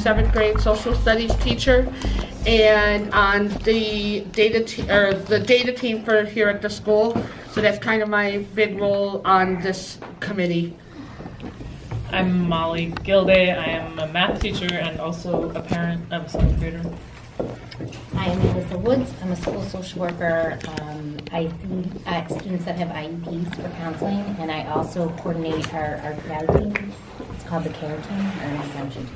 7th grade social studies teacher, and on the data team for here at the school. So that's kind of my big role on this committee. I'm Molly Gilday. I am a math teacher and also a parent of a 7th grader. I am Melissa Woods. I'm a school social worker. I see students that have IEPs for counseling, and I also coordinate our care team. It's called the care team, or intervention team.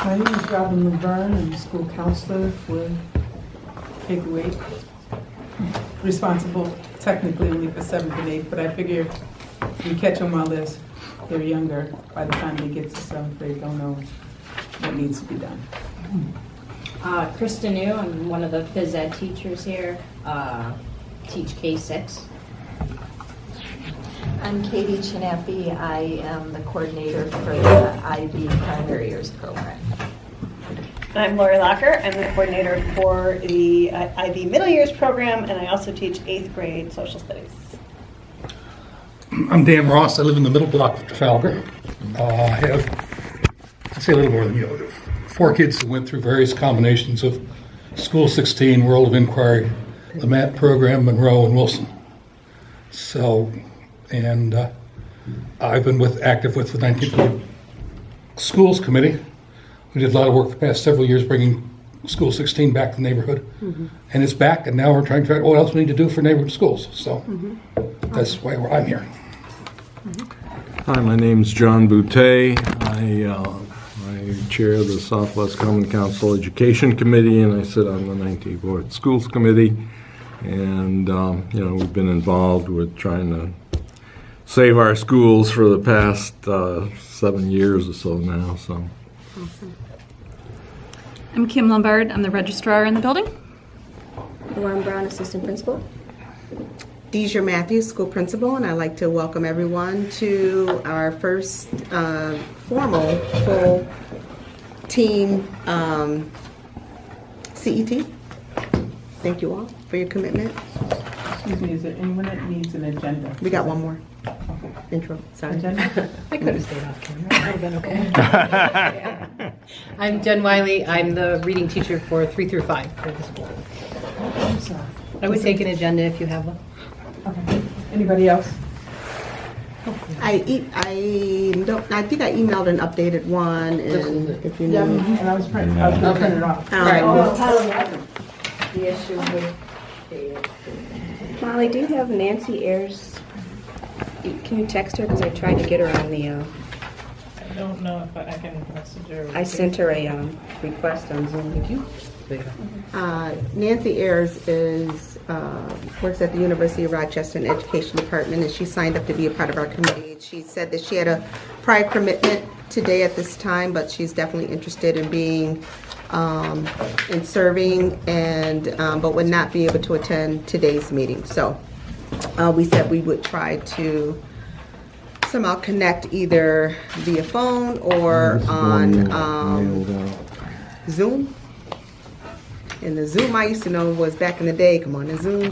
My name is Robin Laverne. I'm a school counselor for K-8. Responsible technically only for 7th and 8th, but I figure if we catch them while they're younger, by the time they get to 7th grade, they'll know what needs to be done. Krista New, I'm one of the phys ed teachers here, teach K-6. I'm Katie Chinappi. I am the coordinator for the IB Primary Years program. I'm Lori Locker. I'm the coordinator for the IB Middle Years program, and I also teach 8th grade social studies. I'm Dan Ross. I live in the middle block of Trafalgar. I have, I'd say a little more than you know, 4 kids who went through various combinations of School 16, World of Inquiry, the MAT program, Monroe, and Wilson. So, and I've been active with the 19th Grade Schools Committee. We did a lot of work the past several years bringing School 16 back to the neighborhood. And it's back, and now we're trying to figure out what else we need to do for neighborhood schools. So that's why I'm here. Hi, my name's John Boutet. I chair the Southwest Common Council Education Committee, and I sit on the 19th Board Schools Committee. And we've been involved with trying to save our schools for the past 7 years or so now. So. Awesome. I'm Kim Lombard. I'm the registrar in the building. Lauren Brown, assistant principal. Deasure Matthew, school principal, and I'd like to welcome everyone to our first formal full team CET. Thank you all for your commitment. Excuse me, is there anyone that needs an agenda? We got one more. Intro, sorry. Agenda? I could have stayed off camera. That would have been okay. I'm Jen Wiley. I'm the reading teacher for 3 through 5 for the school. I would take an agenda if you have one. Okay. Anybody else? I think I emailed an updated one, and if you know. And I was going to print it off. All right. The issue with Molly, do you have Nancy Ayers? Can you text her? Because I tried to get her on the. I don't know if I can message her. I sent her a request on Zoom. Thank you. Nancy Ayers works at the University of Rochester in the Education Department, and she signed up to be a part of our committee. She said that she had a prior commitment today at this time, but she's definitely interested in being in serving, and but would not be able to attend today's meeting. So we said we would try to somehow connect either via phone or on Zoom. And the Zoom I used to know was back in the day. Come on, the Zoom. We're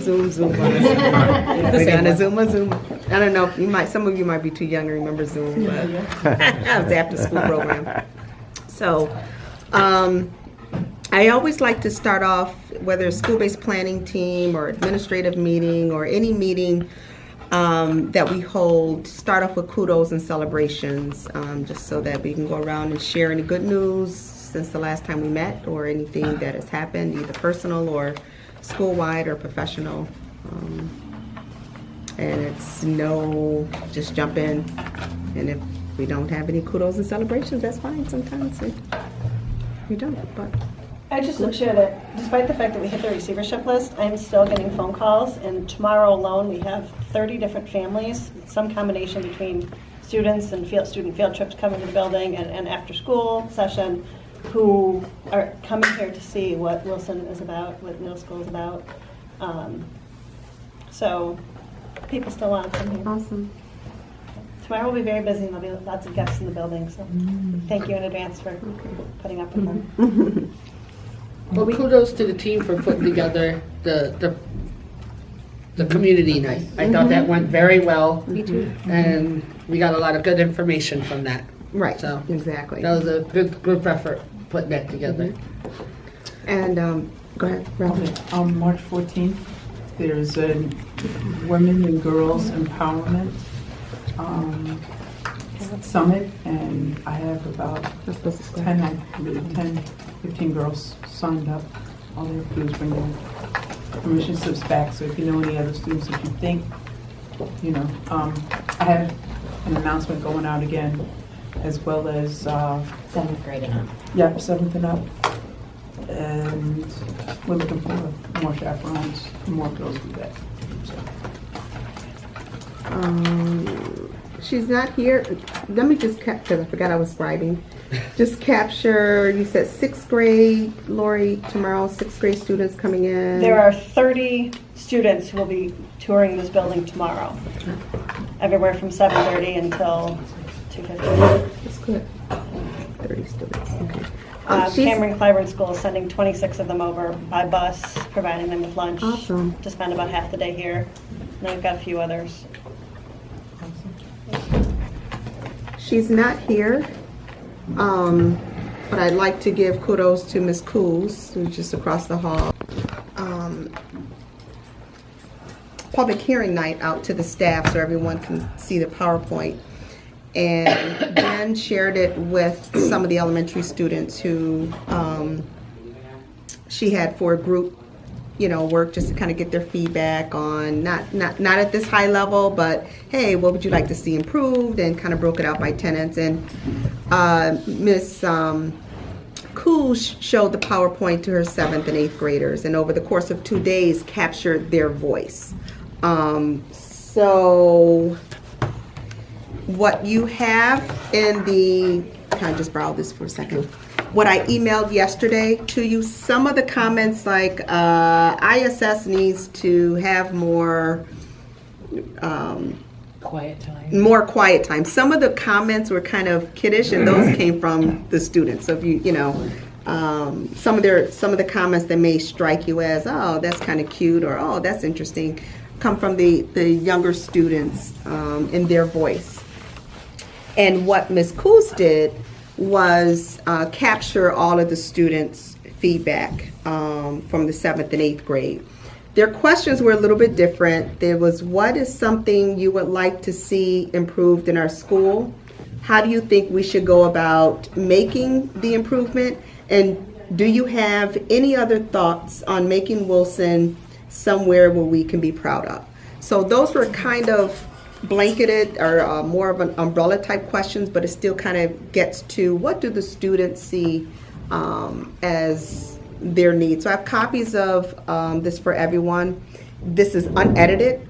gonna Zoom. I don't know. Some of you might be too young to remember Zoom, but that was after school program. So, I always like to start off, whether it's school-based planning team or administrative meeting or any meeting that we hold, start off with kudos and celebrations, just so that we can go around and share any good news since the last time we met, or anything that has happened, either personal or school-wide or professional. And it's just jump in. And if we don't have any kudos and celebrations, that's fine. Sometimes we don't, but. I just want to share that despite the fact that we hit the receivership list, I'm still getting phone calls, and tomorrow alone we have 30 different families, some combination between students and student field trips coming to the building and after school session, who are coming here to see what Wilson is about, what middle school is about. So people still want to come here. Awesome. Tomorrow will be very busy, and there'll be lots of guests in the building, so thank you in advance for putting up with them. Well, kudos to the team for putting together the community night. I thought that went very well. Me too. And we got a lot of good information from that. Right, So exactly. that was a good group effort putting that together. And, go ahead, Ralph. Okay, on March 14th, there's a Women and Girls Empowerment Summit, and I have about 15 girls signed up. All they have to do is bring their permission slips back, so if you know any other students, if you think, I have an announcement going out again, as well as, 7th grade and up. yeah, 7th and up. And we're looking for more chaperones, more girls do that. So. She's not here. Let me just capture, I forgot I was writing. Just capture, you said 6th grade, Lori, tomorrow, 6th grade students coming in. There are 30 students who will be touring this building tomorrow. Everywhere from 7:30 until 2:15. That's good. 30 students, okay. Cameron Clyburn School is sending 26 of them over by bus, providing them with lunch. Awesome. To spend about half the day here. And then we've got a few others. She's not here, but I'd like to give kudos to Ms. Cools, who's just across the hall. Public hearing night out to the staff so everyone can see the PowerPoint. And Ben shared it with some of the elementary students who she had for a group, work just to kind of get their feedback on not at this high level, but hey, what would you like to see improved, and kind of broke it out by tenants. And Miss Cool showed the PowerPoint to her 7th and 8th graders, and over the course of 2 days captured their voice. So what you have in the, can I just browse this for a second? What I emailed yesterday to you, some of the comments like ISS needs to have more Quiet time. more quiet time. Some of the comments were kind of kiddish, and those came from the students. So if some of the comments that may strike you as, oh, that's kind of cute, or oh, that's interesting, come from the younger students in their voice. And what Ms. Coos did was capture all of the students' feedback from the 7th and 8th grade. Their questions were a little bit different. There was, what is something you would like to see improved in our school? How do you think we should go about making the improvement? And do you have any other thoughts on making Wilson somewhere where we can be proud of? So those were kind of blanketed or more of an umbrella type questions, but it still kind of gets to what do the students see as their needs. So I have copies of this for everyone. This is unedited,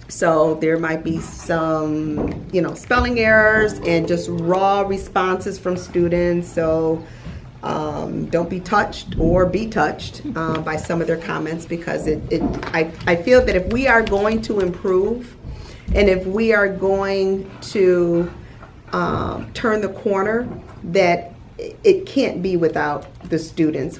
so there might be some, spelling errors and just raw responses from students. So don't be touched or be touched by some of their comments, because I feel that if we are going to improve, and if we are going to turn the corner, that it can't be without the students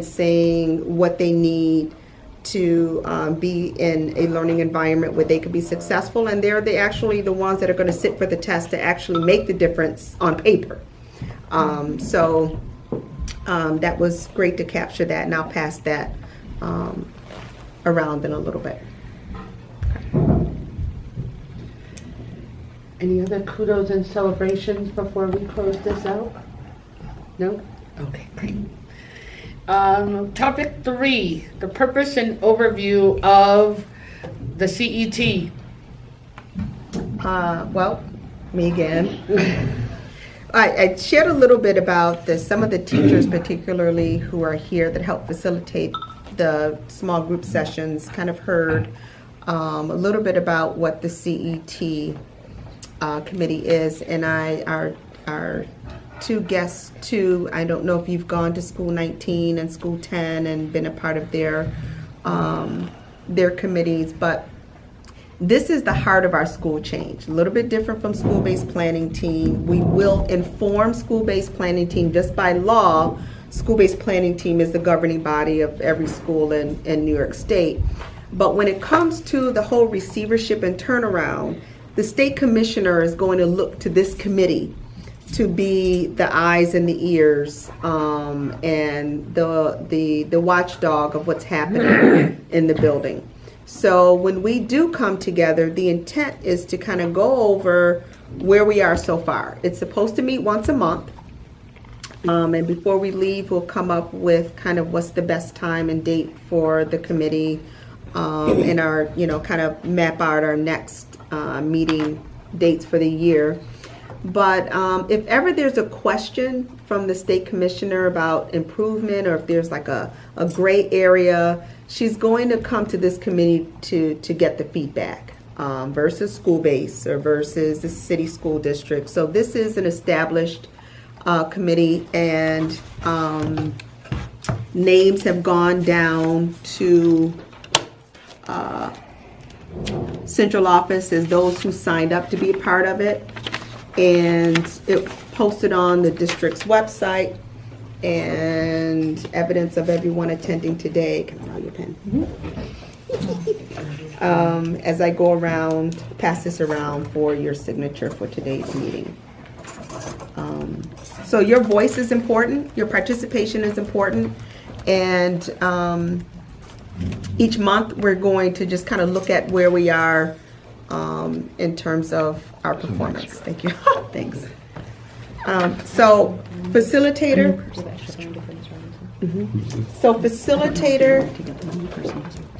saying what they need to be in a learning environment where they could be successful, and they're actually the ones that are going to sit for the test to actually make the difference on paper. So that was great to capture that, and I'll pass that around in a little bit. Any other kudos and celebrations before we close this out? No? Okay, great. Topic 3, the purpose and overview of the CET. Well, me again. I shared a little bit about some of the teachers, particularly who are here, that help facilitate the small group sessions, kind of heard a little bit about what the CET committee is, and our two guests too. I don't know if you've gone to School 19 and School 10 and been a part of their committees, but this is the heart of our school change. A little bit different from school-based planning team. We will inform school-based planning team. Just by law, school-based planning team is the governing body of every school in New York State. But when it comes to the whole receivership and turnaround, the state commissioner is going to look to this committee to be the eyes and the ears and the watchdog of what's happening in the building. So when we do come together, the intent is to kind of go over where we are so far. It's supposed to meet once a month. And before we leave, we'll come up with kind of what's the best time and date for the committee and our, kind of map out our next meeting dates for the year. But if ever there's a question from the state commissioner about improvement, or if there's like a gray area, she's going to come to this committee to get the feedback versus school base or versus the city school district. So this is an established committee, and names have gone down to central office as those who signed up to be a part of it. And it posted on the district's website, and evidence of everyone attending today. Can I borrow your pen? As I go around, pass this around for your signature for today's meeting. So your voice is important, your participation is important, and each month we're going to just kind of look at where we are in terms of our performance. Thank you. Thanks. So facilitator. So facilitator,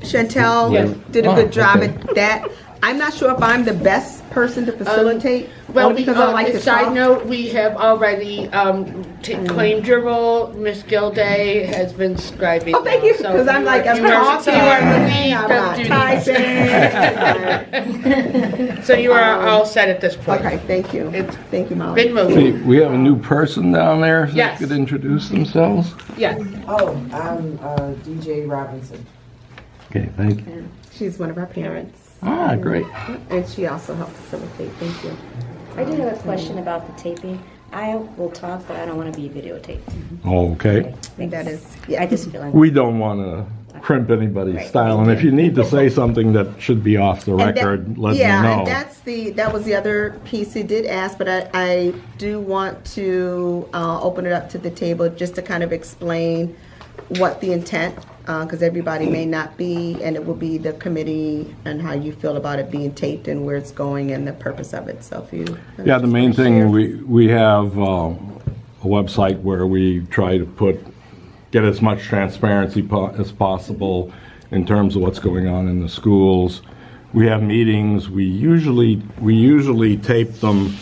Chantel did a good job at that. I'm not sure if I'm the best person to facilitate. Well, because I like to side talk. note, we have already claimed your role. Miss Gilday has been scribing. Oh, thank you. So Because I'm like, I'm talking, I'm not typing. So you are all set at this point. Okay, thank you. Thank you, Molly. Been moved. See, we have a new person down there Yes. that could introduce themselves. Yes. Oh, I'm DJ Robinson. Okay, thank you. She's one of our parents. Ah, great. And she also helped facilitate. Thank you. I do have a question about the taping. I will talk, but I don't want to be videotaped. Okay. That is, I just feel like We don't want to crimp anybody's style, and if you need to say something that should be off the record, let me know. Yeah, and that was the other piece he did ask, but I do want to open it up to the table just to kind of explain what the intent, because everybody may not be, and it will be the committee and how you feel about it being taped and where it's going and the purpose of it. So if you Yeah, the main thing, we have a website where we try to get as much transparency as possible in terms of what's going on in the schools. We have meetings. We usually tape them.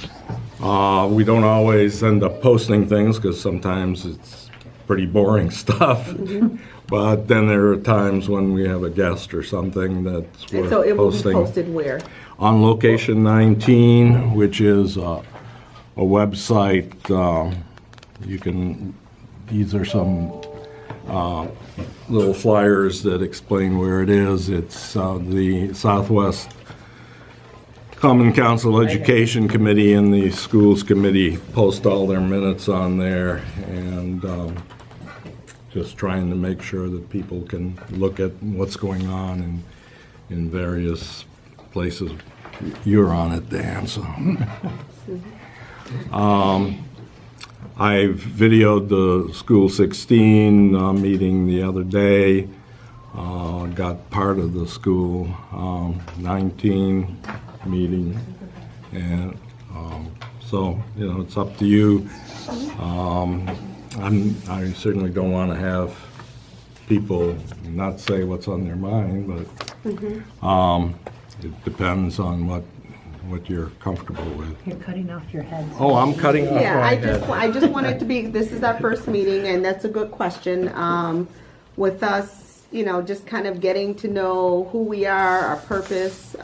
We don't always end up posting things because sometimes it's pretty boring stuff. But then there are times when we have a guest or something that's worth so it will be posting. posted where? On Location 19, which is a website. These are some little flyers that explain where it is. It's the Southwest Common Council Education Committee and the Schools Committee post all their minutes on there, and just trying to make sure that people can look at what's going on in various places. You're on it, Dan, so. I've videoed the School 16 meeting the other day. Got part of the School 19 meeting, and so it's up to you. I certainly don't want to have people not say what's on their mind, but it depends on what you're comfortable with. You're cutting off your head. Oh, I'm cutting off my head. I just wanted to be, this is our first meeting, and that's a good question. With us, just kind of getting to know who we are, our purpose.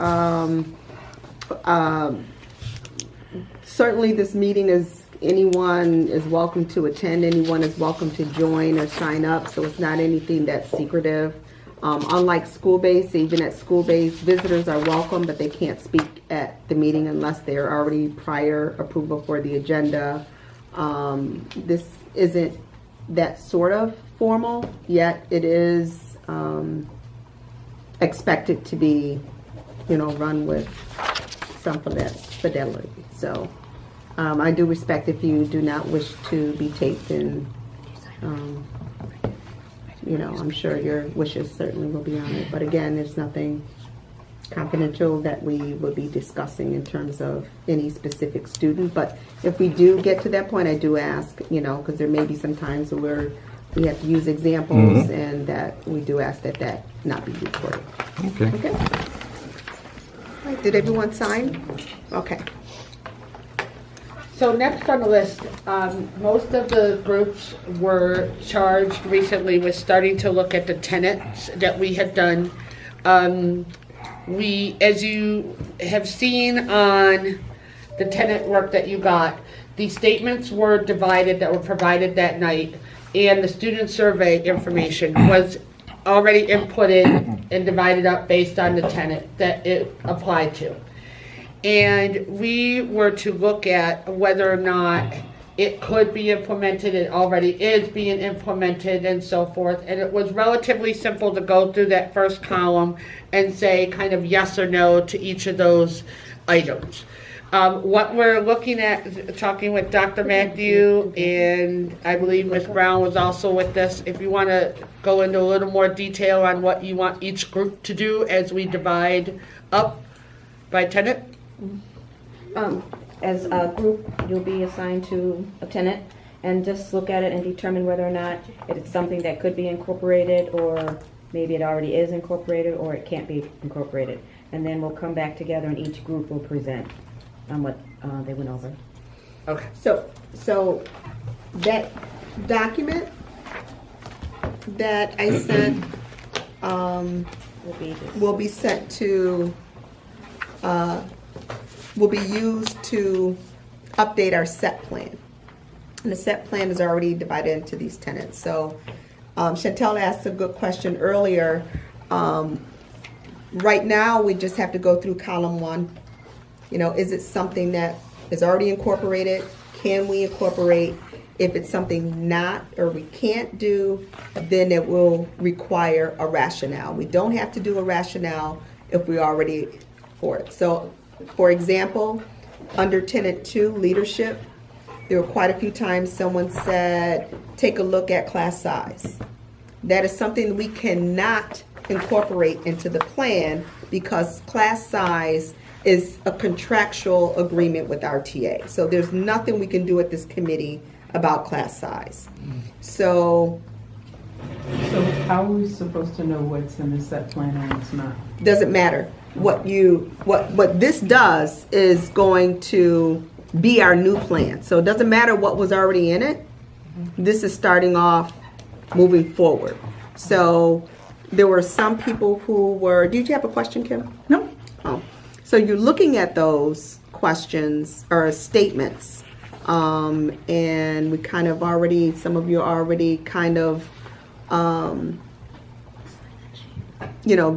Certainly this meeting anyone is welcome to attend, anyone is welcome to join or sign up, so it's not anything that's secretive. Unlike school-based, even at school-based, visitors are welcome, but they can't speak at the meeting unless they're already prior approval for the agenda. This isn't that sort of formal, yet it is expected to be, run with some fidelity. So I do respect if you do not wish to be taped, and I'm sure your wishes certainly will be on it. But again, there's nothing confidential that we would be discussing in terms of any specific student. But if we do get to that point, I do ask, because there may be some times where we have to use examples, and that we do ask that not be recorded. Okay. Okay. All right, did everyone sign? Okay. So next on the list, most of the groups were charged recently with starting to look at the tenets that we had done. As you have seen on the tenet work that you got, the statements were divided that were provided that night, and the student survey information was already inputted and divided up based on the tenet that it applied to. And we were to look at whether or not it could be implemented, it already is being implemented, and so forth. And it was relatively simple to go through that first column and say kind of yes or no to each of those items. What we're looking at, talking with Dr. Matthew, and I believe Ms. Brown was also with this, if you want to go into a little more detail on what you want each group to do as we divide up by tenet. As a group, you'll be assigned to a tenet, and just look at it and determine whether or not it's something that could be incorporated, or maybe it already is incorporated, or it can't be incorporated. And then we'll come back together and each group will present on what they went over. Okay. So that document that I sent will be sent to will be used to update our set plan. And the set plan is already divided into these tenets. So Chantel asked a good question earlier. Right now, we just have to go through column 1. Is it something that is already incorporated? Can we incorporate? If it's something not or we can't do, then it will require a rationale. We don't have to do a rationale if we're already for it. So, for example, under Tenet 2, leadership, there were quite a few times someone said, take a look at class size. That is something we cannot incorporate into the plan because class size is a contractual agreement with our TA. So there's nothing we can do at this committee about class size. So how are we supposed to know what's in the set plan and what's not? Doesn't matter. What this does is going to be our new plan. So it doesn't matter what was already in it. This is starting off moving forward. So there were some people who were, did you have a question, Kim? No. Oh. So you're looking at those questions or statements, and we kind of already, some of you already kind of,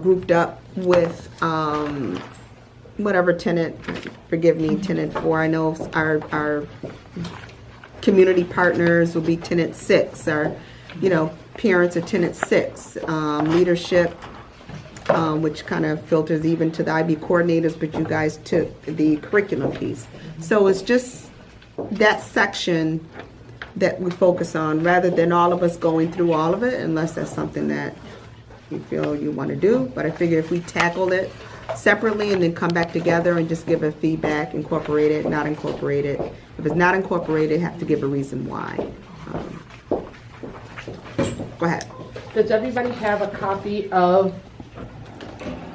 grouped up with whatever tenet, forgive me, tenet 4. I know our community partners will be tenet 6, our, parents are tenet 6, leadership, which kind of filters even to the IB coordinators, but you guys took the curriculum piece. So it's just that section that we focus on rather than all of us going through all of it, unless that's something that you feel you want to do. But I figure if we tackle it separately and then come back together and just give a feedback, incorporate it, not incorporate it. If it's not incorporated, have to give a reason why. Go ahead. Does everybody have a copy of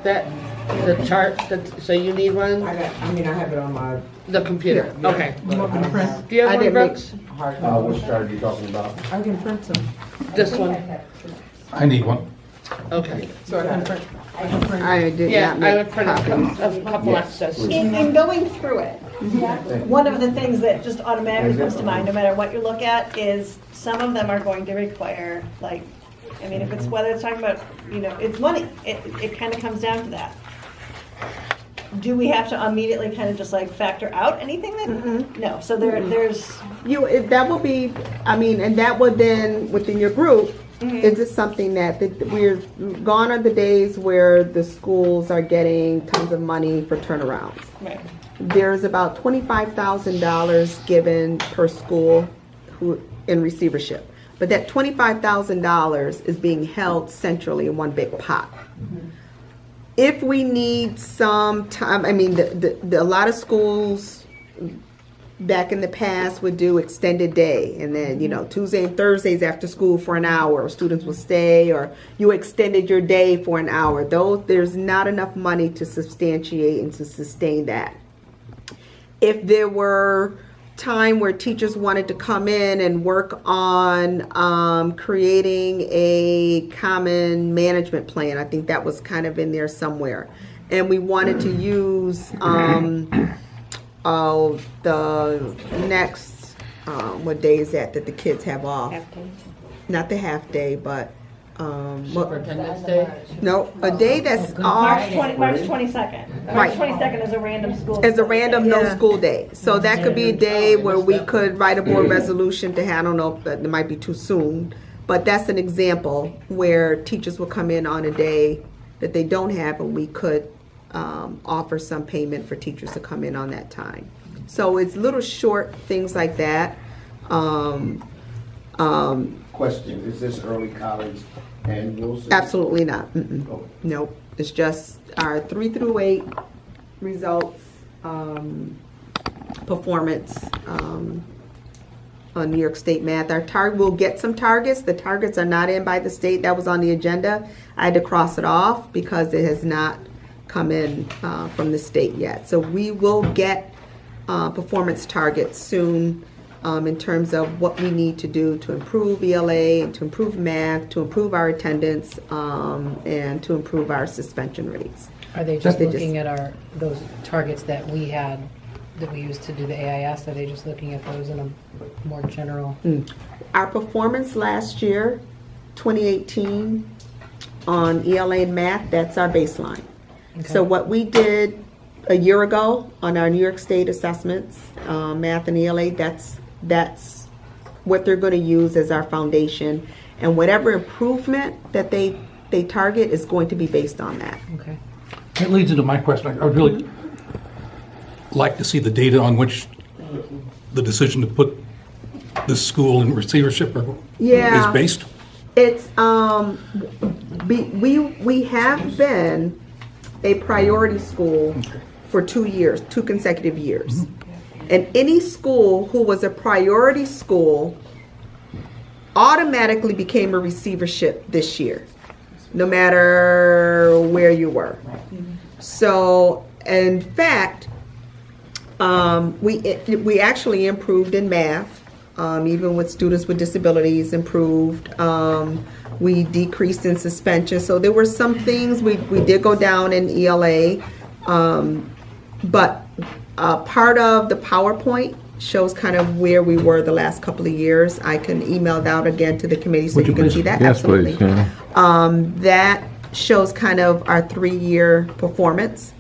the chart? So you need one? I have it on the computer. Yeah. Okay. You want me to print? Do you have one, Brooks? Which chart are you talking about? I can print some. This one. I need one. Okay. So I can print. I did not I make would print a couple extras. In going through it, one of the things that just automatically comes to mind, no matter what you look at, is some of them are going to require, if it's whether it's talking about, it's money. It kind of comes down to that. Do we have to immediately kind of just factor out anything that? No. So there's. That will be, and that would then, within your group, Is this something that we're gone are the days where the schools are getting tons of money for turnarounds? Right. There's about $25,000 given per school in receivership. But that $25,000 is being held centrally in one big pot. If we need some time, I mean, a lot of schools back in the past would do extended day, and then, Tuesday and Thursdays after school for an hour, students will stay, or you extended your day for an hour. There's not enough money to substantiate and to sustain that. If there were time where teachers wanted to come in and work on creating a common management plan, I think that was kind of in there somewhere, and we wanted to use the next, what day is that the kids have off? Half day. Not the half day, but Superintendent's Day? no, a day that's off. March 22nd. Right. March 22nd is a random school. As a random no school day. So that could be a day where we could write a board resolution to have, I don't know, but it might be too soon. But that's an example where teachers will come in on a day that they don't have, and we could offer some payment for teachers to come in on that time. So it's little short things like that. Question, is this early college and Wilson? Absolutely not. Nope. It's just our 3 through 8 results, performance on New York State math. We'll get some targets. The targets are not in by the state. That was on the agenda. I had to cross it off because it has not come in from the state yet. So we will get performance targets soon. In terms of what we need to do to improve ELA and to improve math, to improve our attendance, and to improve our suspension rates. Are they just looking at those targets that we had, that we used to do the AIS? Are they just looking at those in a more general? Our performance last year, 2018, on ELA and math, that's our baseline. Okay. So what we did a year ago on our New York State assessments, math and ELA, that's what they're going to use as our foundation, and whatever improvement that they target is going to be based on that. Okay. That leads into my question. I would really like to see the data on which the decision to put this school in receivership is based. It's we have been a priority school for 2 consecutive years. And any school who was a priority school automatically became a receivership this year, no matter where you were. So, in fact, we actually improved in math, even with students with disabilities, improved. We decreased in suspension. So there were some things we did go down in ELA, but part of the PowerPoint shows kind of where we were the last couple of years. I can email that out again to the committee so you can see that. Yes, absolutely. please. Yeah. That shows kind of our 3-year performance.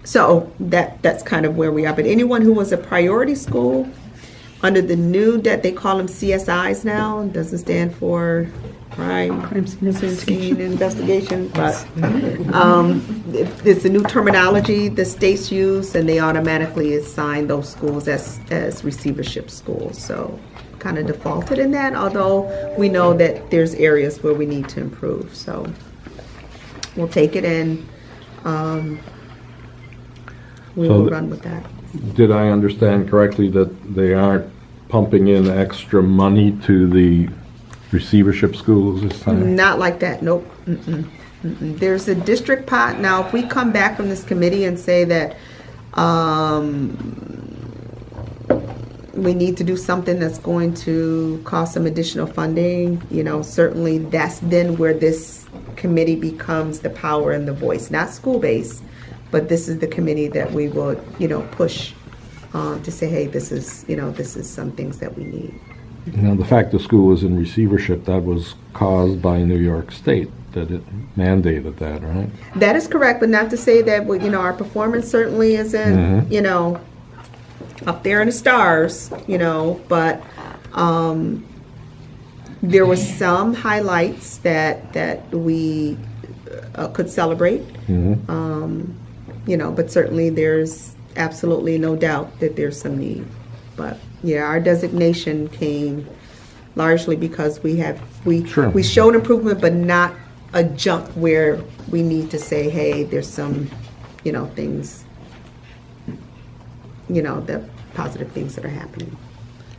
So that's kind of where we are. But anyone who was a priority school under the new that they call them CSIs now, doesn't stand for crime scene investigation, but it's a new terminology the states use, and they automatically assign those schools as receivership schools. So kind of defaulted in that, although we know that there's areas where we need to improve. So we'll take it in. We will run with that. Did I understand correctly that they aren't pumping in extra money to the receivership schools this time? Not like that, nope. There's a district pot. Now, if we come back from this committee and say that we need to do something that's going to cost some additional funding, certainly that's then where this committee becomes the power and the voice, not school-based, but this is the committee that we will, push to say, hey, this is some things that we need. The fact the school was in receivership, that was caused by New York State, that it mandated that, right? That is correct, but not to say that, our performance certainly isn't, up there in the stars, but There were some highlights that we could celebrate, but certainly there's absolutely no doubt that there's some need. But yeah, our designation came largely because we showed improvement, but not a jump where we need to say, hey, there's some, things, the positive things that are happening.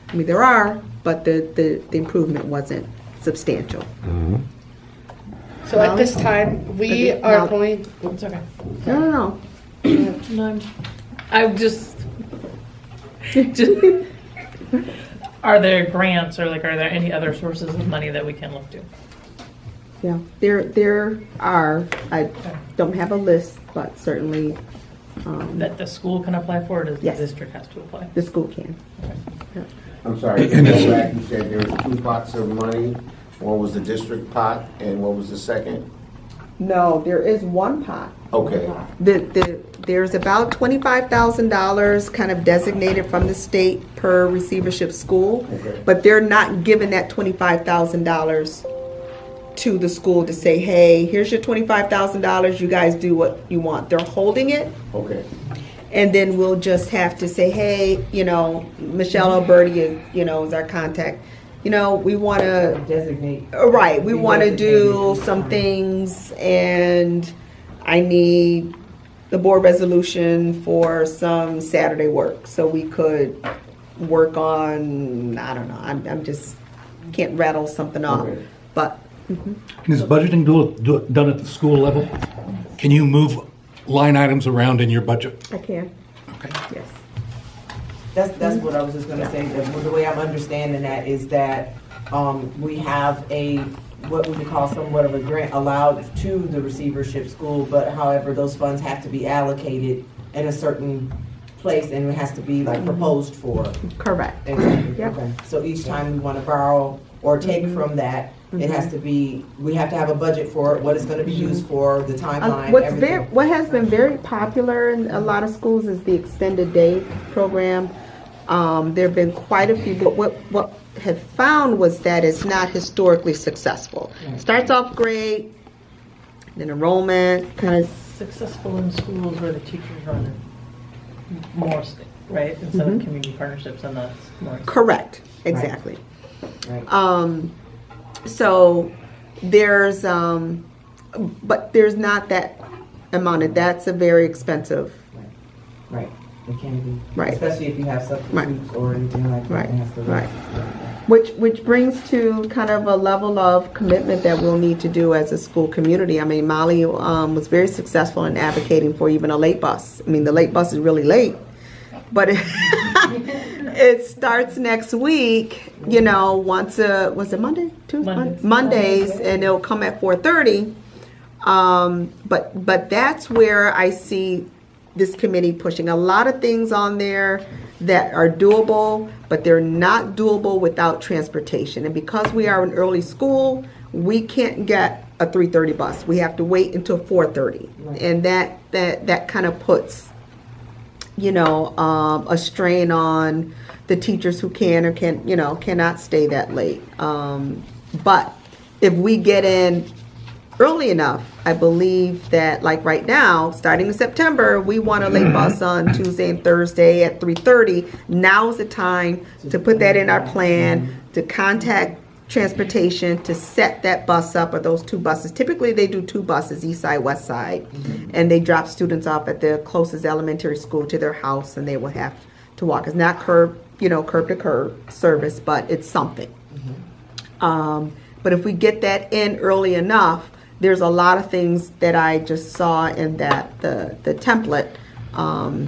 I mean, there are, but the improvement wasn't substantial. So at this time, we are going. It's okay. No. No, I'm just. Are there grants or are there any other sources of money that we can look to? Yeah, there are. I don't have a list, but certainly. That the school can apply for, or does Yes. the district has to apply? The school can. I'm sorry, to go back, you said there was 2 pots of money. One was the district pot, and what was the second? No, there is one pot. Okay. There's about $25,000 kind of designated from the state per receivership school, Okay. but they're not giving that $25,000 to the school to say, hey, here's your $25,000, you guys do what you want. They're holding it. Okay. And then we'll just have to say, hey, Michelle Alberti is our contact. We want to Designate. right. We want to do some things, and I need the board resolution for some Saturday work, so we could work on. I don't know. I'm just can't rattle something off, Okay. but. And is budgeting done at the school level? Can you move line items around in your budget? I can. Okay. Yes. That's what I was just gonna say. The way I'm understanding that is that we have what we would call somewhat of a grant allowed to the receivership school, but however, those funds have to be allocated in a certain place and it has to be proposed for. Correct. Exactly. Yep. Okay. So each time we want to borrow or take from that, it has to be, we have to have a budget for it, what it's going to be used for, the timeline, everything. What has been very popular in a lot of schools is the extended day program. There have been quite a few, but what have found was that it's not historically successful. Starts off great, then enrollment kind of. Successful in schools where the teachers run more state, right? Instead of community partnerships and that's more. Correct, exactly. Right. So there's, but there's not that amount that's a very expensive. Right. It can be. Right. Especially if you have substitutes or anything like that. Right, it has to- right. Which brings to kind of a level of commitment that we'll need to do as a school community. I mean, Molly was very successful in advocating for even a late bus. I mean, the late bus is really late, but it starts next week, was it Monday? Tuesday? Mondays, and it'll come at 4:30. But that's where I see this committee pushing a lot of things on there that are doable, but they're not doable without transportation. And because we are an early school, we can't get a 3:30 bus. We have to wait until 4:30, and that kind of puts, a strain on the teachers who cannot stay that late. But if we get in early enough, I believe that, like right now, starting in September, we want a late bus on Tuesday and Thursday at 3:30. Now's the time to put that in our plan, to contact transportation to set that bus up, or those 2 buses. Typically, they do 2 buses, east side, west side, and they drop students off at the closest elementary school to their house, and they will have to walk. It's not curb to curb service, but it's something. But if we get that in early enough, there's a lot of things that I just saw in the template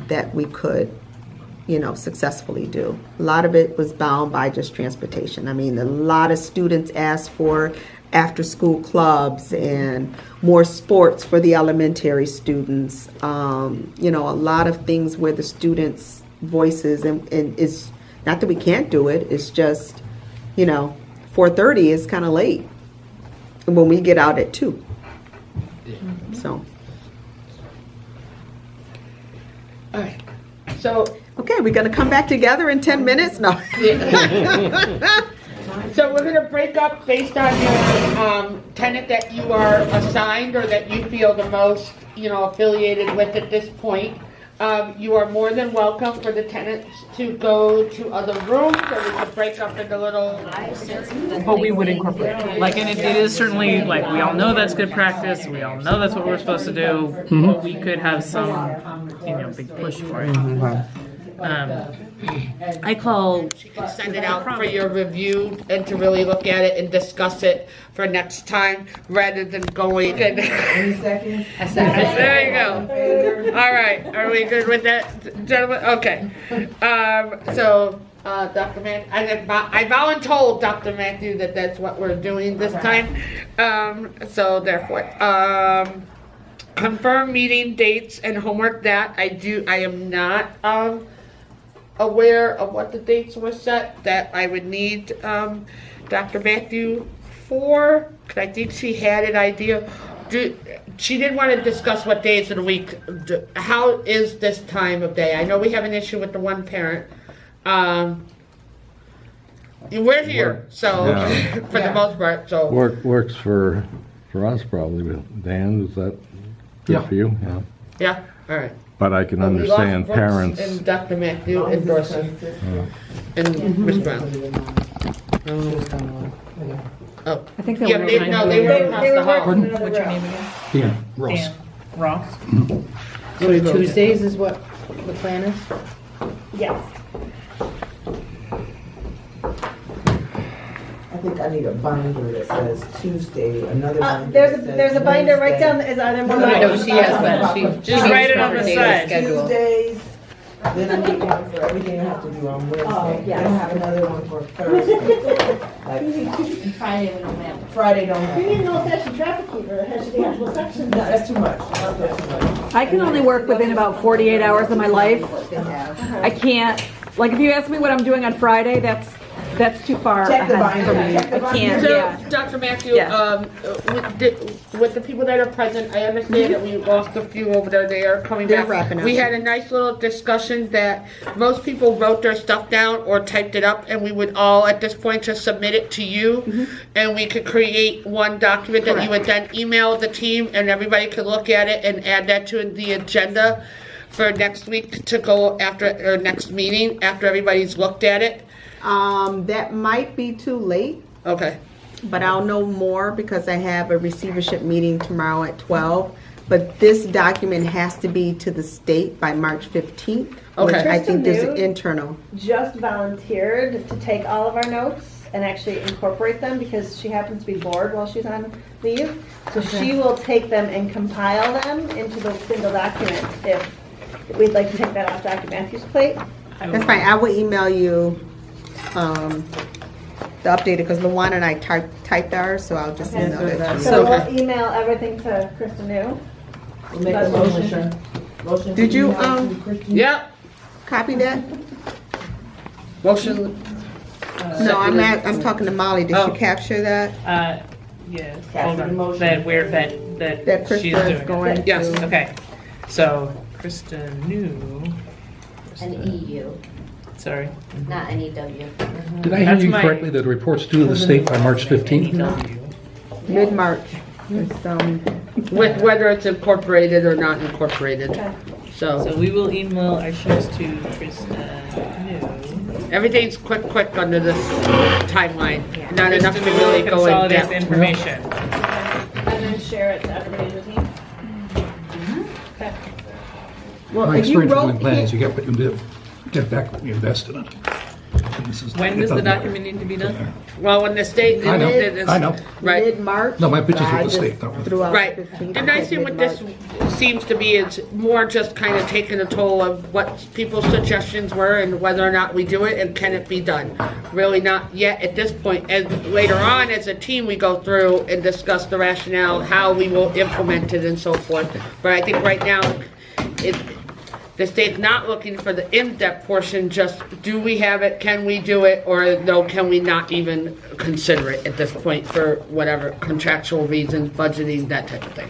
that we could, successfully do. A lot of it was bound by just transportation. I mean, a lot of students asked for after-school clubs and more sports for the elementary students. A lot of things where the students' voices and is not that we can't do it. It's just, 4:30 is kind of late when we get out at 2. So. All right. So, Okay, we're gonna come back together in 10 minutes? No. so we're gonna break up based on your tenant that you are assigned or that you feel the most, affiliated with at this point. You are more than welcome for the tenants to go to other rooms, or we could break up into little. But we would incorporate it. Like, and it is certainly, like, we all know that's good practice, we all know that's what we're supposed to do, but we could have some, big push for it. I call. She can send it out for your review and to really look at it and discuss it for next time rather than going. Any seconds? There you go. All right, are we good with that, gentlemen? Okay. So, Dr. Matthew, I voluntold Dr. Matthew that that's what we're doing this time. So therefore, confirm meeting dates and homework that I am not aware of what the dates were set that I would need Dr. Matthew for, because I think she had an idea. She did want to discuss what days of the week. How is this time of day? I know we have an issue with the one parent. We're here, so Yeah. for the most part. So Works for us probably, but Dan, is that good for you? Yeah. yeah, all right. But I can We lost understand Brooks parents. and Dr. Matthew and Dorsey and Ms. Brown. Oh, I think they yeah, were they were across the hall. What's your name again? Yeah, Ross. Dan Ross. So Tuesdays is what the plan is? Yes. I think I need a binder that says Tuesday, another binder. There's a binder right down, are there more? No, she has been. Just write it on the side. Tuesdays, then I need one for everything I have to do on Wednesday. yes. Then I have another one for Thursday. Like, Friday we don't have. Friday don't You have. need an old-fashioned traffic keeper that has the actual section. No, that's too much. That's too much. I can only work within about 48 hours of my life. I can't, like, if you ask me what I'm doing on Friday, that's too far Check the ahead for binder. me. Check the I can't, So, yeah. Dr. Matthew, Yeah. with the people that are present, I understand that we lost a few over there. They are coming They're back. wrapping up. We had a nice little discussion that most people wrote their stuff down or typed it up, and we would all, at this point, just submit it to you, and we could create one document that you would then email the team, and everybody could look at it and add that to the agenda for next week to go after, or next meeting, after everybody's looked at it. That might be too late, Okay. but I'll know more because I have a receivership meeting tomorrow at 12. But this document has to be to the state by March 15th, which Okay. I think there's an Kristen New internal. just volunteered to take all of our notes and actually incorporate them because she happens to be bored while she's on leave. So she will take them and compile them into the single document if we'd like to take that off Dr. Matthew's plate. That's fine, I will email you the updated, because Luana and I typed ours, so I'll just email that to you. So we'll email everything to Kristen New. We'll make a motion. Motion. Did to you, email to Christian. Yep. Copy that? Motion. No, I'm talking to Molly, did Oh. you capture that? Yes. Capture Hold the on. motion. That That she's Krista doing is it. going Yes. to. Okay. So Krista New. An EU, Sorry. not an EW. Did I hear That's you my- correctly that the report's due to the state by March 15th? Mid-March. It's, With whether it's incorporated or not incorporated. So So we will email our shows to Krista New. everything's quick under this timeline. Not enough to Krista New will really go in consolidate the depth. information. And then share it to everybody in the team. Okay. well, My if you experience with wrote, doing plans, you get what you did, get back what you invested in. This is- When it does the doesn't matter. document need to be done? Well, when the state. I know, did this- I know. Right. mid-March. No, my pitch is with I the just state, not with- threw out Right. 15th, The nice thing with this mid-March. seems to be is more just kind of taking a toll of what people's suggestions were and whether or not we do it and can it be done. Really not yet at this point. And later on, as a team, we go through and discuss the rationale, how we will implement it and so forth. But I think right now, The state's not looking for the in-depth portion, just do we have it, can we do it, or no, can we not even consider it at this point for whatever contractual reasons, budgeting, that type of thing.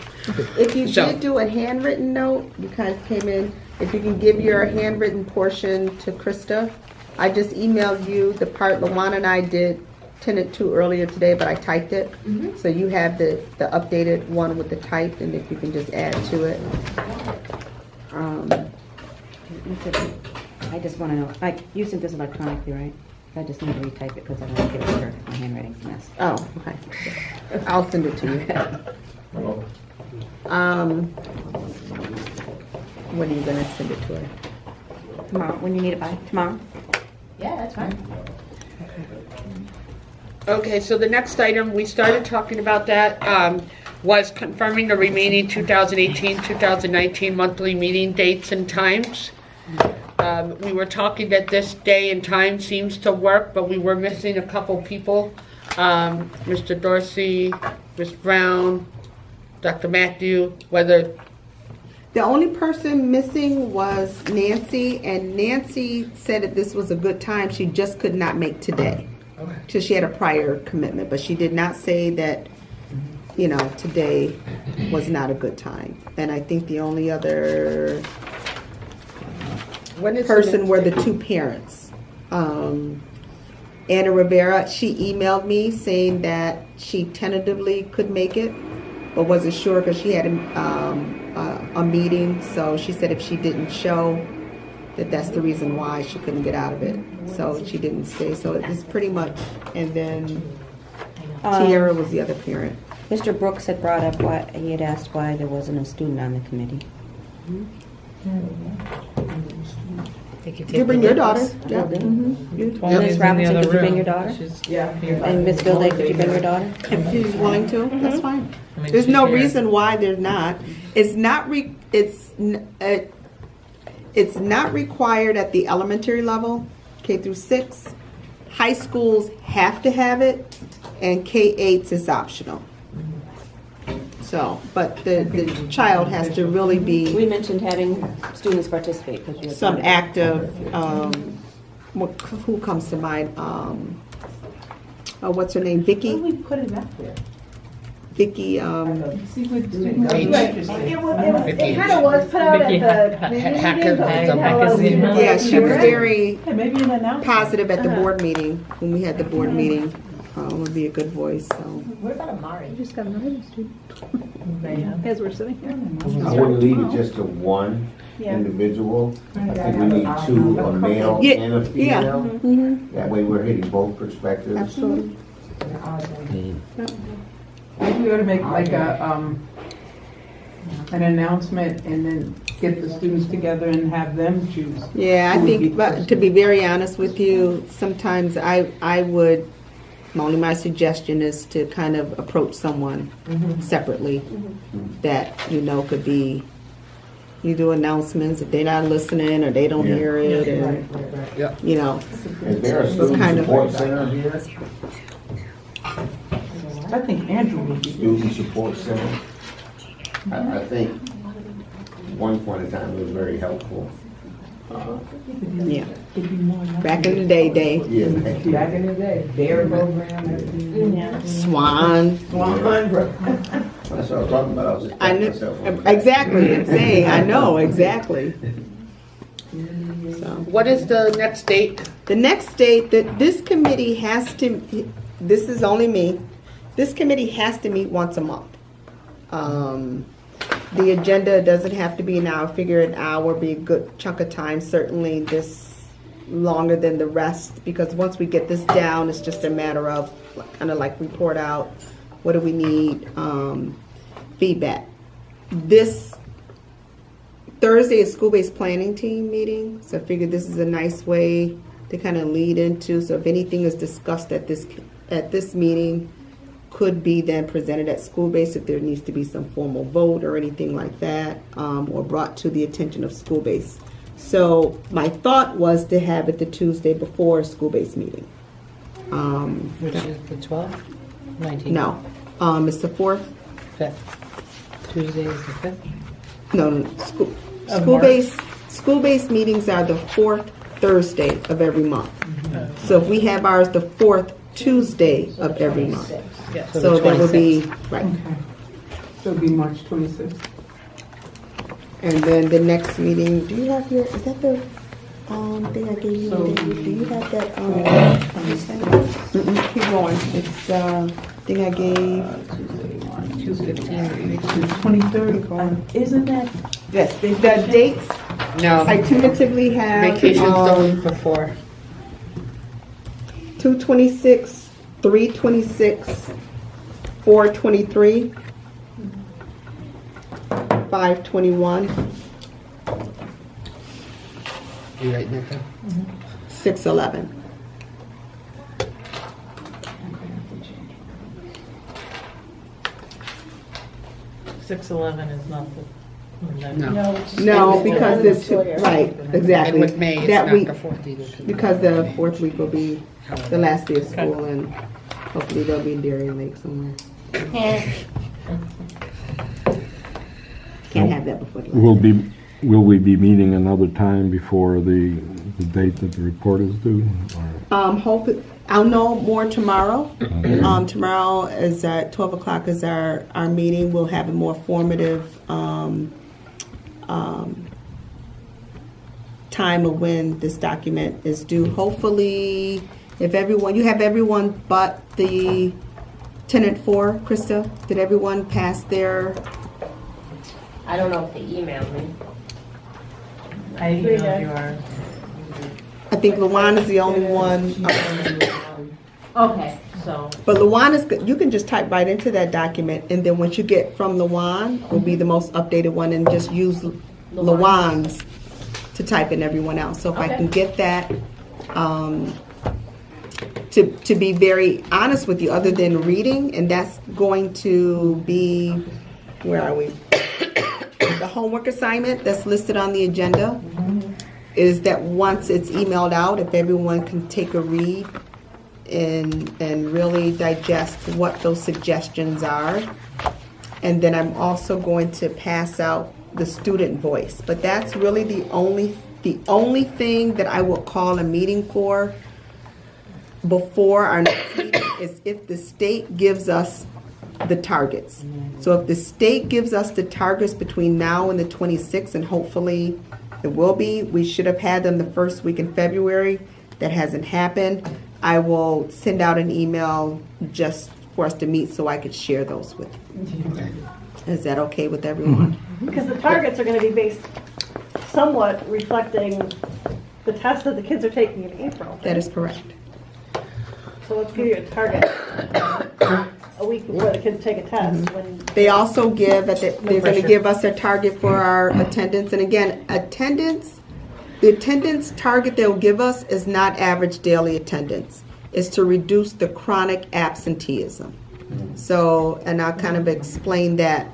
If you So- did do a handwritten note, you kind of came in, if you can give your handwritten portion to Krista. I just emailed you the part Luana and I did Tenet 2 earlier today, but I typed it. So you have the updated one with the typed, and if you can just add to it. I just want to know, you sent this electronically, right? I just need to retype it because I don't want to give it to her. My handwriting's a mess. Oh, okay. I'll send it to you. When are you gonna send it to her? Tomorrow, when you need it by? Tomorrow? Yeah, that's fine. Okay, so the next item, we started talking about that, was confirming the remaining 2018-2019 monthly meeting dates and times. We were talking that this day and time seems to work, but we were missing a couple people. Mr. Dorsey, Ms. Brown, Dr. Matthew, whether, The only person missing was Nancy, and Nancy said that this was a good time. She just could not make today. So she had a prior commitment, but she did not say that, today was not a good time. And I think the only other person were the two parents. Anna Rivera, she emailed me saying that she tentatively could make it, but wasn't sure because she had a meeting. So she said if she didn't show, that's the reason why she couldn't get out of it. So she didn't stay. So it's pretty much, and then Tiara was the other parent. Mr. Brooks had brought up he had asked why there wasn't a student on the committee. You bring your daughter. Yeah. Ms. Robinson, did you bring your daughter? Yeah. And Ms. Gilday, did you bring your daughter? If she's willing to, that's fine. There's no reason why there's not. It's not it's not required at the elementary level, K through 6. High schools have to have it, and K-8 is optional. So, but the child has to really be We mentioned having students participate. 'Cause you had some active, who comes to mind? What's her name? Vicky? We put it out there. Vicky, It kind of was put out at the meeting, but yeah, she was very Maybe an announcement. positive at the board meeting, when we had the board meeting. Would be a good voice, so. What about Amari? Just got another student. As we're sitting here. I wouldn't leave it just to one individual. I think we need two, a male Yeah, and a yeah. female. That way we're hitting both perspectives. Absolutely. Maybe we ought to make like an announcement and then get the students together and have them choose. Yeah, I think, but to be very honest with you, sometimes I would, my suggestion is to kind of approach someone separately that, could be, you do announcements, if they're not listening or they don't hear it, and, Is there a student support center here? I think Andrew would be. Student support center? I think one point in time it was very helpful. Yeah. Back in the day. Yeah. Back in the day, dairy program, everything. Swan. That's what I was talking about. I was just I patting know, myself on the back. exactly, I'm saying, I know, exactly. So. what is the next date? The next date that this committee has to, this is only me, this committee has to meet once a month. The agenda doesn't have to be an hour. I figure an hour would be a good chunk of time, certainly this longer than the rest, because once we get this down, it's just a matter of kind of like report out, what do we need, feedback. This Thursday is school-based planning team meeting, so I figured this is a nice way to kind of lead into, so if anything is discussed at this meeting, could be then presented at school-based if there needs to be some formal vote or anything like that, or brought to the attention of school-based. So my thought was to have it the Tuesday before a school-based meeting. Which is the 12th? 19th? No, it's the 4th. 5th. Tuesday is the 5th? No, school-based School-based meetings are the fourth Thursday of every month. So if we have ours the fourth Tuesday of every month. So that would be, right. So it'll be March 26th. And then the next meeting, do you have your, is that the thing I gave you? Do you have that? Keep going. It's the thing I gave. 2/15. Isn't that? Yes, the dates. No. I tentatively have. Vacation's the week before. 2/26, 3/26, 4/23, 5/21, You writing that down? 6/11. Six 11 is not the. No, because it's, right, exactly. And with May, it's That not week, the fourth either. because the fourth week will be the last day of school, and hopefully they'll be in Darien Lake somewhere. Can't have that before the last. Will we be meeting another time before the date that the report is due? I'll know more tomorrow. Tomorrow is at 12 o'clock is our meeting. We'll have a more formative time of when this document is due. Hopefully, if you have everyone but the Tenet 4, Krista, did everyone pass their? I don't know if they emailed me. I emailed you our. I think Luan is the only one. Okay, so. But Luan is good. You can just type right into that document, and then once you get from Luan, will be the most updated one, and just use Luan's to type in everyone else. So if I can get that, to be very honest with you, other than reading, and that's going to be, where are we? The homework assignment that's listed on the agenda is that once it's emailed out, if everyone can take a read and really digest what those suggestions are. And then I'm also going to pass out the student voice. But that's really the only thing that I will call a meeting for before our next meeting is if the state gives us the targets. So if the state gives us the targets between now and the 26th, and hopefully it will be, we should have had them the first week in February. That hasn't happened. I will send out an email just for us to meet so I could share those with you. Is that okay with everyone? Because the targets are going to be based somewhat reflecting the test that the kids are taking in April. That is correct. So let's give you a target a week before the kids take a test. When They also give, they're going to give us a target for our attendance. And again, the attendance target they'll give us is not average daily attendance. It's to reduce the chronic absenteeism. So, and I'll kind of explain that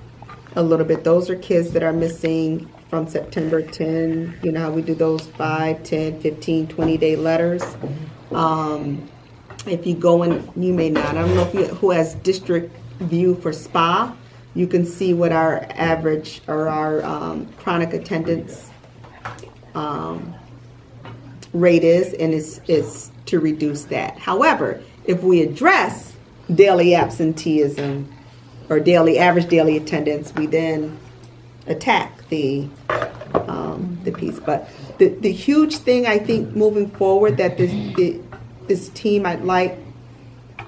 a little bit. Those are kids that are missing from September 10. You know how we do those 5, 10, 15, 20-day letters. If you go in, you may not. I don't know who has district view for SPA. You can see what our average or our chronic attendance rate is, and it's to reduce that. However, if we address daily absenteeism or average daily attendance, we then attack the piece. But the huge thing I think moving forward that this team I'd like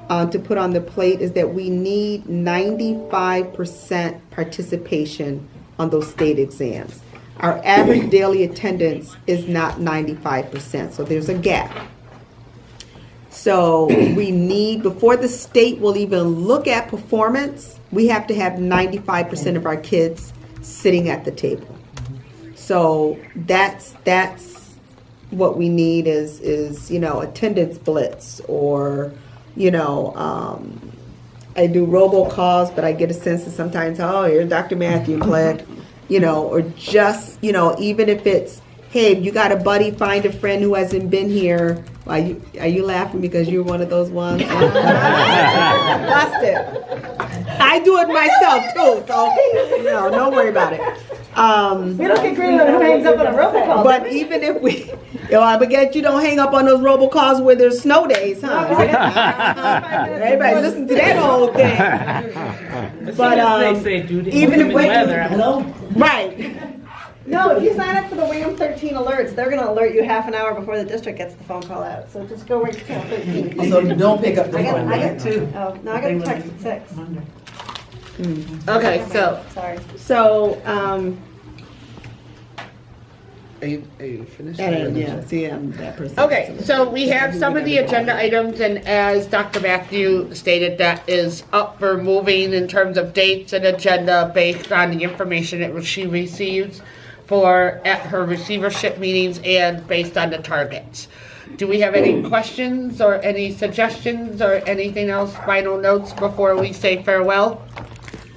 to put on the plate is that we need 95% participation on those state exams. Our average daily attendance is not 95%, so there's a gap. So we need, before the state will even look at performance, we have to have 95% of our kids sitting at the table. So that's what we need is attendance blitz, or I do robocalls, but I get a sense that sometimes, here's Dr. Matthew, click, or just, even if it's, hey, you got a buddy, find a friend who hasn't been here. Are you laughing because you're one of those ones? Lost it. I do it myself too, so don't worry about it. We don't get green on who hangs up on a robocall. But even if we, I forget you don't hang up on those robocalls where there's snow days, huh? Everybody listen to that whole thing. But they say due to even if we, weather, right. No, if you sign up for the WAM 13 alerts, they're going to alert you half an hour before the district gets the phone call out. So just go right to channel 13. So don't pick up the phone. I got two. Oh, no, I got a text at 6. Okay, so, Sorry. So, are you finished? yeah, see, I'm that person. Okay, so we have some of the agenda items, and as Dr. Matthew stated, that is up for moving in terms of dates and agenda based on the information that she receives for at her receivership meetings and based on the targets. Do we have any questions or any suggestions or anything else, final notes before we say farewell?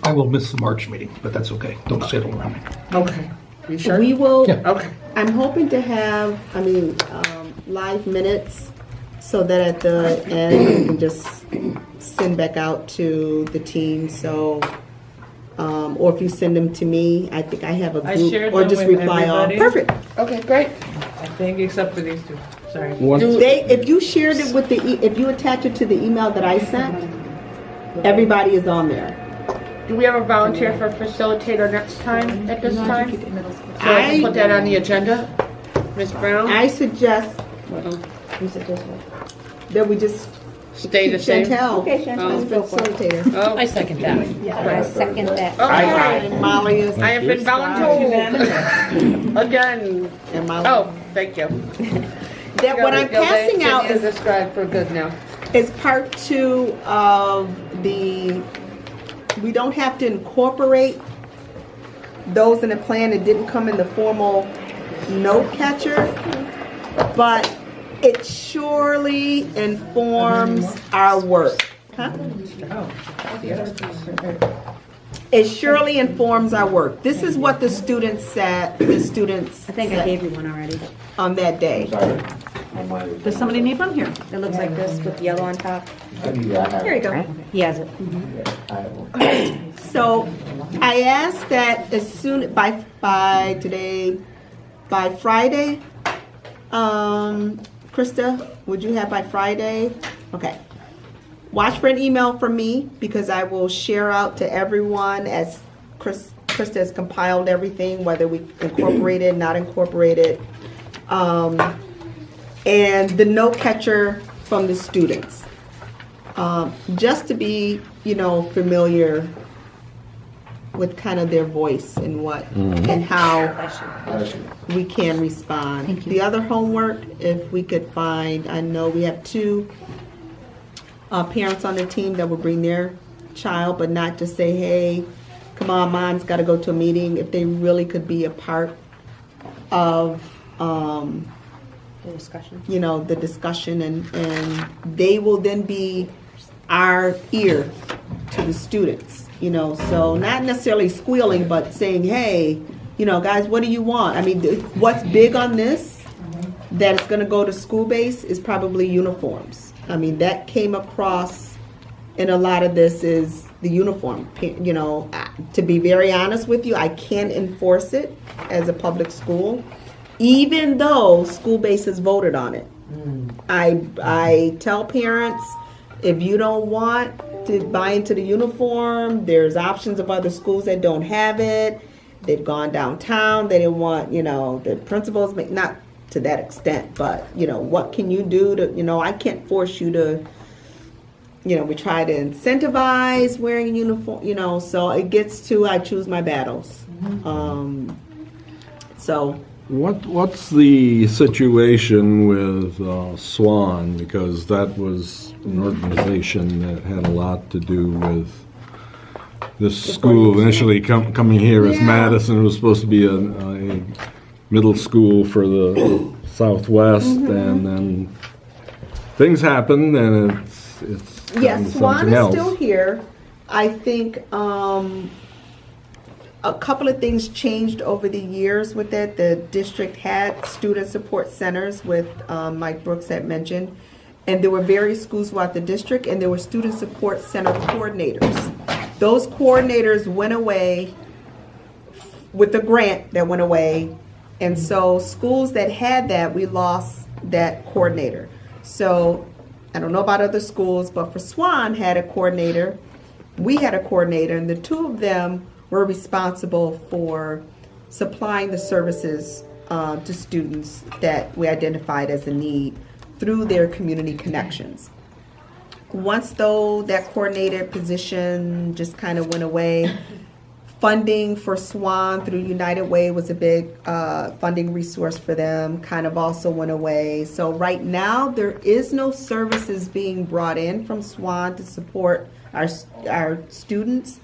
I will miss the March meeting, but that's okay. Don't say it around me. Okay. You sure? We will, Yeah. Okay. I'm hoping to have, live minutes so that at the end we can just send back out to the team. So, or if you send them to me, I think I have a I group, shared or them just with reply all. everybody. Perfect. Okay, great. I think except for these two. Sorry. If you shared it with if you attach it to the email that I sent, everybody is on there. Do we have a volunteer for facilitator next time, at this time? So I can put that on the agenda? Ms. Brown? I suggest that we just Stay the same? Chantel. Okay, Chantel, go for it. Facilitator. Oh, I second that. I second that. okay. Molly is. I have been voluntold. Again. And Molly. Oh, thank you. That what I'm passing out is described for good now. is part 2 of the, we don't have to incorporate those in the plan that didn't come in the formal note catcher, but it surely informs our work. Huh? It surely informs our work. This is what the students said, I think I gave you one already. on that day. Does somebody need one here? It looks like this with yellow on top. Here you go. He has it. So I asked that as soon by Friday, Krista, would you have by Friday? Okay. Watch for an email from me because I will share out to everyone as Krista has compiled everything, whether we incorporate it, not incorporate it, and the note catcher from the students, just to be, familiar with kind of their voice and what and how we can respond. The other homework, if we could find, I know we have 2 parents on the team that will bring their child, but not just say, hey, come on, mom's got to go to a meeting. If they really could be a part of The discussion. the discussion, and they will then be our ear to the students, so not necessarily squealing, but saying, hey, guys, what do you want? I mean, what's big on this that it's going to go to school base is probably uniforms. I mean, that came across in a lot of this is the uniform. To be very honest with you, I can't enforce it as a public school, even though school base has voted on it. I tell parents, if you don't want to buy into the uniform, there's options of other schools that don't have it. They've gone downtown. They didn't want, the principals, not to that extent, but, what can you do to, I can't force you to, we try to incentivize wearing a uniform, so it gets to, I choose my battles. What's the situation with SWAN? Because that was an organization that had a lot to do with this school. Initially coming here as Madison, it was supposed to be a middle school for the Southwest, and then things happened, and it's yes, SWAN something is else. still here. I think a couple of things changed over the years with it. The district had student support centers with Mike Brooks had mentioned, and there were various schools throughout the district, and there were student support center coordinators. Those coordinators went away with the grant that went away. And so schools that had that, we lost that coordinator. So I don't know about other schools, but for Swan had a coordinator. We had a coordinator, and the two of them were responsible for supplying the services to students that we identified as a need through their community connections. Once though that coordinator position just kind of went away, funding for Swan through United Way was a big funding resource for them, kind of also went away. So right now there is no services being brought in from Swan to support our students.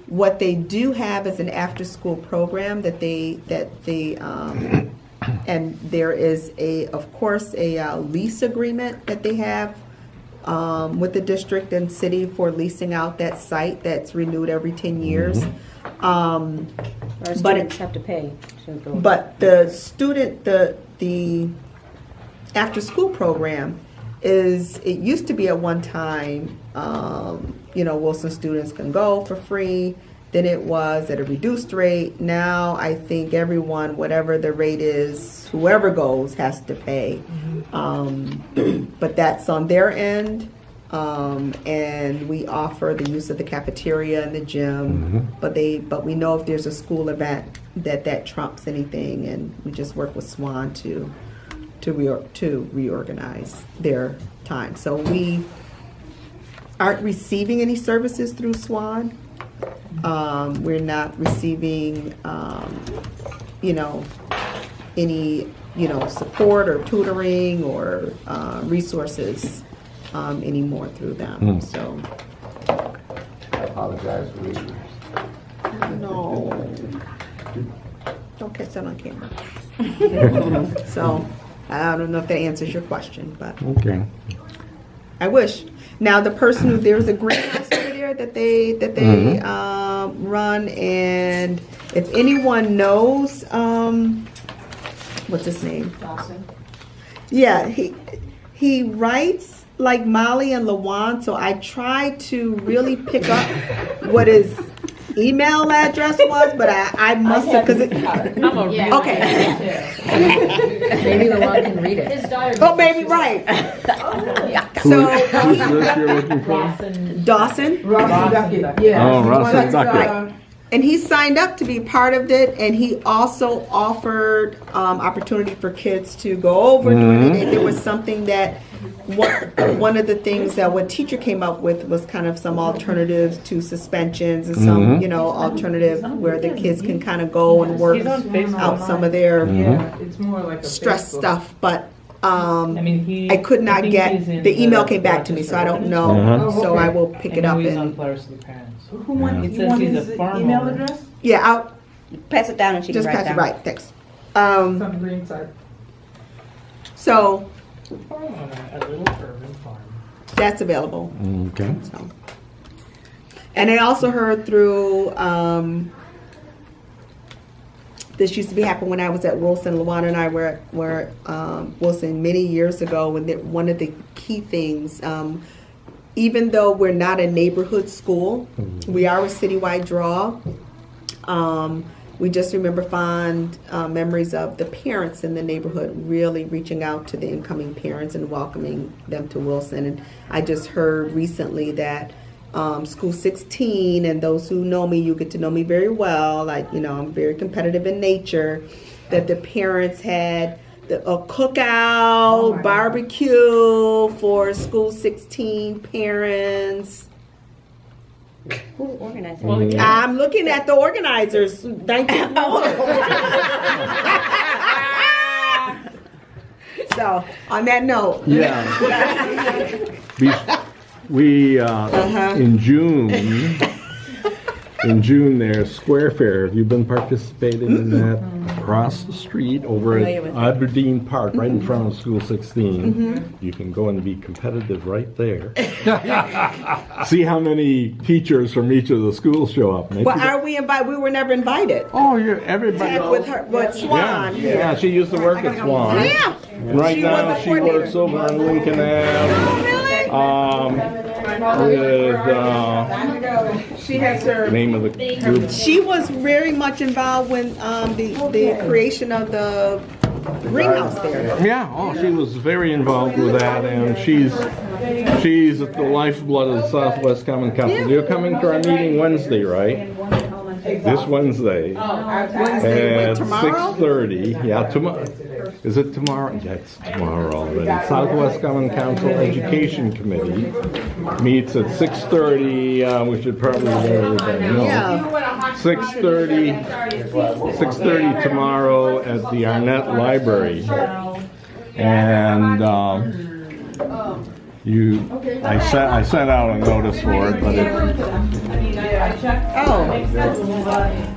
What they do have is an after-school program that they and there is of course a lease agreement that they have with the district and city for leasing out that site that's renewed every 10 years. Our students have to pay to go. But the after-school program it used to be at one time, Wilson students can go for free. Then it was at a reduced rate. Now I think everyone, whatever the rate is, whoever goes has to pay. But that's on their end. And we offer the use of the cafeteria and the gym. But we know if there's a school event that trumps anything, and we just work with Swan to reorganize their time. So we aren't receiving any services through Swan. We're not receiving, any, support or tutoring or resources anymore through them. So I apologize for leaving. no, don't catch that on camera. So I don't know if that answers your question, but Okay. I wish. Now the person there's a greenhouse over there that they run, and if anyone knows, what's his name? Dawson. Yeah, he writes like Molly and Lawan, so I tried to really pick up what his email address was, but I must have because okay. Maybe Lawan can read it. His daughter. Oh, maybe right. Who's this you're looking for? Dawson. Ross Duckett. Oh, Ross Duckett. And he signed up to be part of it, and he also offered opportunity for kids to go over during the day. There was something that one of the things that one teacher came up with was kind of some alternatives to suspensions and some alternative where the kids can kind of go and work out some of their It's more like a stress Facebook. stuff, but I I could not get the email came back to me, so I don't know. So I will pick it up He's on and Flowers to the Parents. Who wants It you says want he's his a farm email owner. address? yeah, I'll Pass it down and she just can write pass it down. right. Thanks. It's on the green side. So Farm owner, a little urban farm. that's available. Okay. So. And I also heard through this used to be happening when I was at Wilson. Luana and I were at Wilson many years ago, and one of the key things, even though we're not a neighborhood school, we are a citywide draw. We just remember fond memories of the parents in the neighborhood really reaching out to the incoming parents and welcoming them to Wilson. And I just heard recently that School 16, and those who know me, you get to know me very well, I'm very competitive in nature, that the parents had a cookout, barbecue for School 16 parents. Who organized it? I'm looking at the organizers. Thank you. So, on that note. Yeah. We in June there's Square Fair. Have you been participating in that? Across the street over at Aberdeen Park, right in front of School 16. You can go and be competitive right there. See how many teachers from each of the schools show up. Maybe Well, are we invited? We were never invited. Oh, you're everybody. With Swan. Yeah, she used to work at Swan. Yeah. And right now she works over on Lincoln Ave. She has her. name of the group. She was very much involved when the creation of the greenhouse there. Yeah, she was very involved with that, and she's the lifeblood of the Southwest Common Council. You're coming to our meeting Wednesday, right? This Wednesday. Wednesday, at tomorrow? 6:30. Yeah, tomorrow. Is it tomorrow? Yeah, it's tomorrow already. Southwest Common Council Education Committee meets at 6:30. We should probably let everybody know. Yeah. 6:30 tomorrow at the Arnett Library. And I sent out a notice for it, but it. Oh.